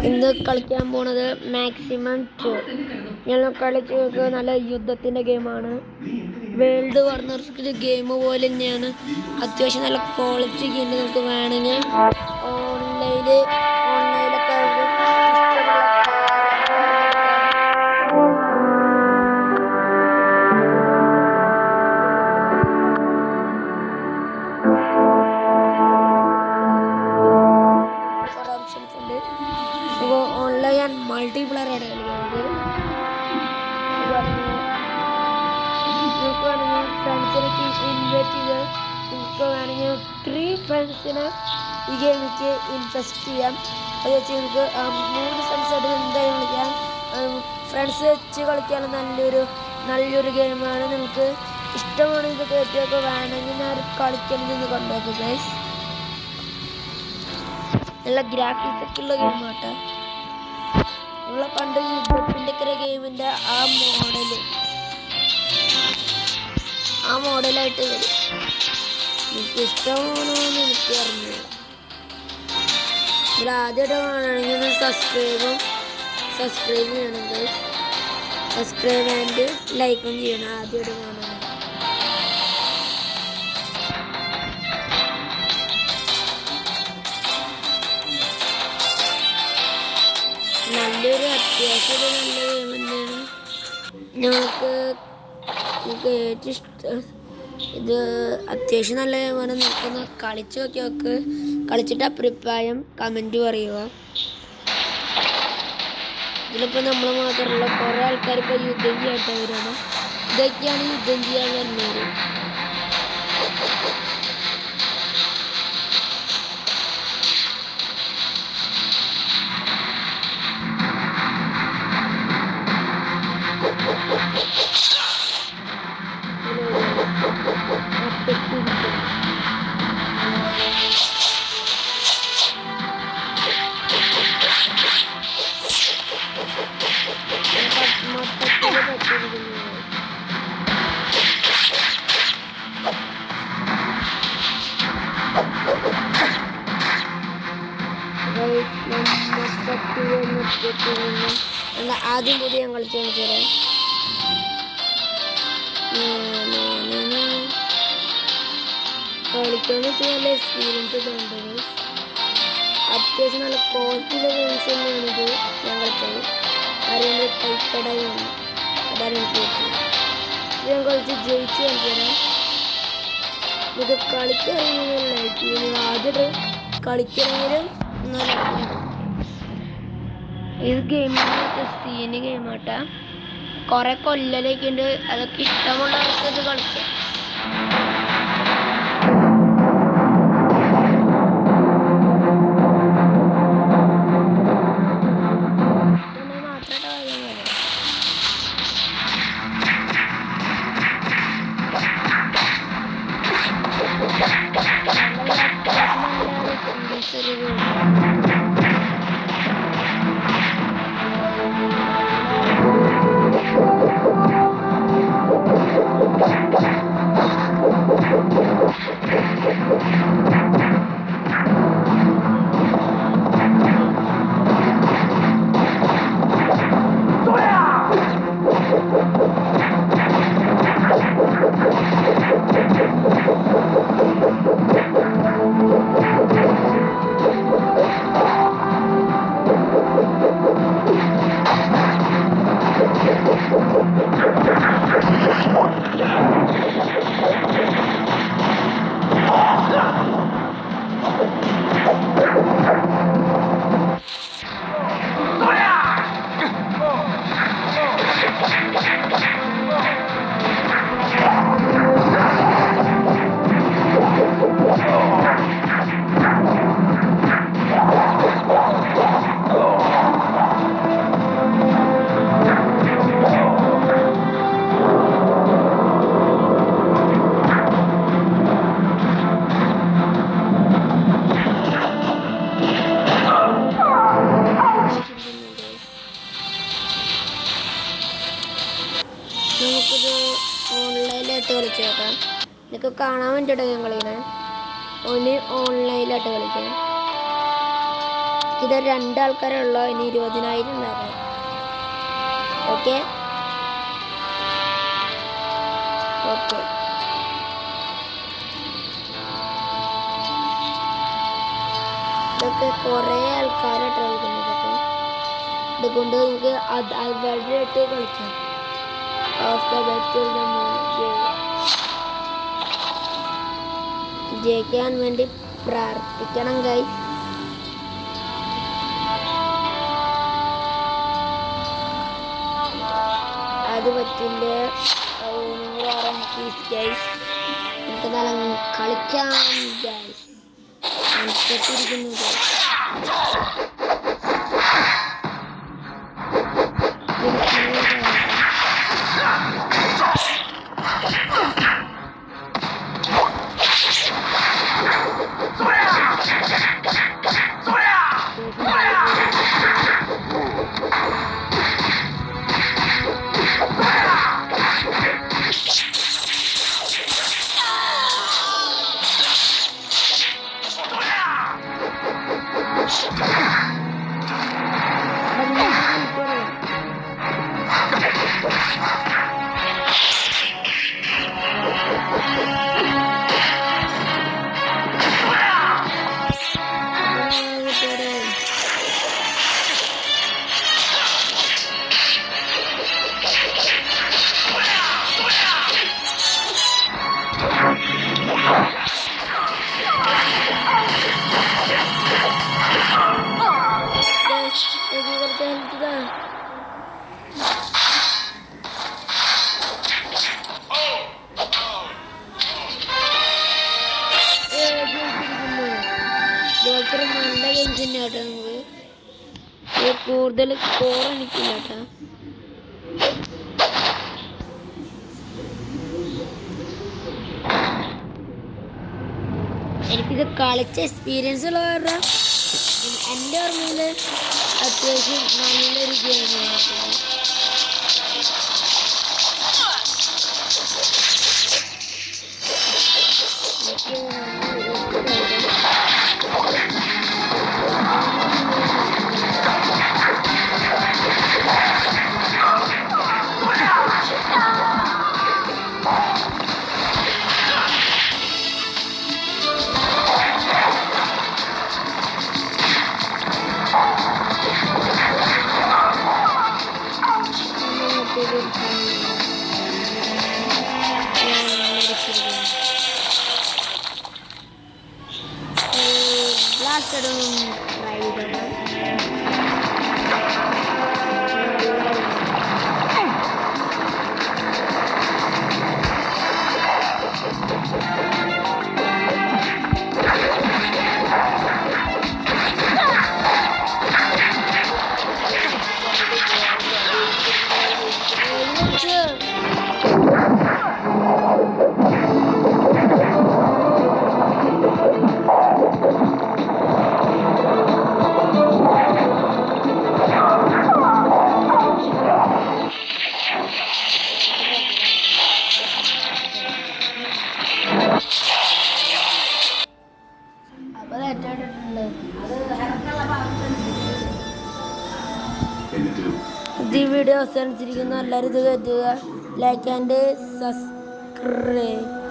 ഇന്ന് കളിക്കാൻ പോണത് മാക്സിമം 2. ഞങ്ങൾ കളിച്ച് നല്ല യുദ്ധത്തിൻ്റെ ഗെയിമാണ്. വേൾഡ് വാർ ഗെയിം പോലെ തന്നെയാണ്. അത്യാവശ്യം നല്ല ക്വാളിറ്റി ഗെയിം. നമുക്ക് വേണമെങ്കിൽ ഓൺലൈനിലൊക്കെ ഓപ്ഷൻസ് ഉണ്ട്. ഇപ്പോൾ ഓൺലൈൻ ആൻഡ് മൾട്ടിപ്ലെയർ ആണ് കളിക്കുന്നത്. നിങ്ങൾക്ക് വേണമെങ്കിൽ ഫ്രണ്ട്സിനൊക്കെ ഇൻവൈറ്റ് ചെയ്ത് നിങ്ങൾക്ക് വേണമെങ്കിൽ 3 ഫ്രണ്ട്സിനെ ഈ ഗെയിമിലേക്ക് ഇൻട്രസ്റ്റ് ചെയ്യാം. അത് വെച്ച് നിങ്ങൾക്ക് 3 ഫ്രണ്ട്സായിട്ട് എന്തായാലും കളിക്കാം. ഫ്രണ്ട്സ് വെച്ച് കളിക്കാൻ നല്ലൊരു ഗെയിമാണ്. നിങ്ങൾക്ക് ഇഷ്ടമാണ് ഇത് കേട്ടൊക്കെ വേണമെങ്കിൽ ഞാൻ കളിക്കണമെന്ന് കണ്ടോക്കെ ഗൈസ്. നല്ല ഗ്രാഫിക്സ് ഒക്കെ ഉള്ള ഗെയിമാട്ടെ. നമ്മളെ പണ്ട് യുദ്ധത്തിൻ്റെ ഒക്കെ ഗെയിമിൻ്റെ ആ മോഡലായിട്ട് വരും. എനിക്ക് ഇഷ്ടമാണോന്ന് എനിക്ക് അറിഞ്ഞു. ഇതിൽ ആദ്യമായിട്ട് കാണുകയാണെങ്കിൽ സബ്സ്ക്രൈബ് ചെയ്യണം ഗൈസ്. സബ്സ്ക്രൈബ് ആൻഡ് ലൈക്കും ചെയ്യണം ആദ്യമായിട്ട് കാണുകയാണെങ്കിൽ. അത്യാവശ്യം നല്ല ഗെയിം തന്നെയാണ്. ഞങ്ങൾക്ക് ഏറ്റവും ഇഷ്ടം ഇത്. അത്യാവശ്യം നല്ല ഗെയിമാണ്. നിൽക്കുന്ന കളിച്ച് നോക്കി കളിച്ചിട്ട് അഭിപ്രായം കമൻറ്റ് പറയുക. ഇതിലിപ്പോൾ നമ്മൾ മാത്രമല്ല, കുറേ ആൾക്കാർ ഇപ്പോൾ യുദ്ധം ചെയ്യാത്തവരാണ്. ഇതൊക്കെയാണ് യുദ്ധം ചെയ്യാൻ വരുന്നവർ. ആദ്യം കൂടി ഞാൻ കളിച്ചു കാണിച്ചുതരാം. കളിക്കാന്ന് വെച്ചാൽ നല്ല എക്സ്പീരിയൻസ് തോന്നുന്നത്. അത്യാവശ്യം നല്ല ക്വാളിറ്റിയുള്ള ഗെയിംസ് തന്നെയാണിത് ഞാൻ കളിച്ചത്. അറിയാണ്ട് കൈപ്പടയാണ് അതാണ് എനിക്ക് പറ്റിയത്. ഇത് ഞാൻ കളിച്ച് ജയിച്ച് കാണിച്ചുതരാം. ഇത് കളിക്കാനെങ്കിലും ലൈക്ക് ചെയ്യുന്നത്. ആദ്യം കളിക്കണമെങ്കിലും ഇത് ഗെയിമിൻ്റെ സീന് ഗെയിമാട്ടാ. കുറെ കൊല്ലലൊക്കെ ഉണ്ട്. അതൊക്കെ ഇഷ്ടമുള്ളവർക്ക് ഇത് കളിക്കാം. നമുക്കിത് ഓൺലൈനായിട്ട് കളിച്ച് നോക്കാം. എനിക്ക് കാണാൻ വേണ്ടിയിട്ട് ഞാൻ കളിക്കണേ. ഓൺലൈനായിട്ട് കളിക്കാം. ഇത് 2 ആൾക്കാരുള്ളൂ. ഇനി 20,000 ഉണ്ടാക്കണം. ഓക്കെ ഓക്കെ ഇതൊക്കെ കുറേ ആൾക്കാരായിട്ട് കളിക്കുന്നതൊക്കെ. ഇതുകൊണ്ട് നമുക്ക് അവരുമായിട്ട് കളിക്കാം. ജയിക്കാൻ വേണ്ടി പ്രാർത്ഥിക്കണം ഗൈസ്. അത് പറ്റില്ല. നമുക്ക് നല്ല കളിക്കാം ഗൈസ്. നല്ല ഗെയിംസ് തന്നെയാട്ടോ. നമുക്ക് കൂടുതൽ സ്കോർ എനിക്കില്ല കേട്ടോ. എനിക്കിത് കളിച്ച എക്സ്പീരിയൻസ് ഉള്ള കാരണം എൻ്റെ ഓർമ്മയിൽ അത്യാവശ്യം നല്ലൊരു ഗെയിമാണ്. ട്രൈ ചെയ്തോളാം. ഈ വീഡിയോ അവസാനിച്ചിരിക്കുന്നു. എല്ലാവരും ഇത് കയറ്റുക, ലൈക്ക് ആൻഡ് സബ്സ്ക്രൈബ്.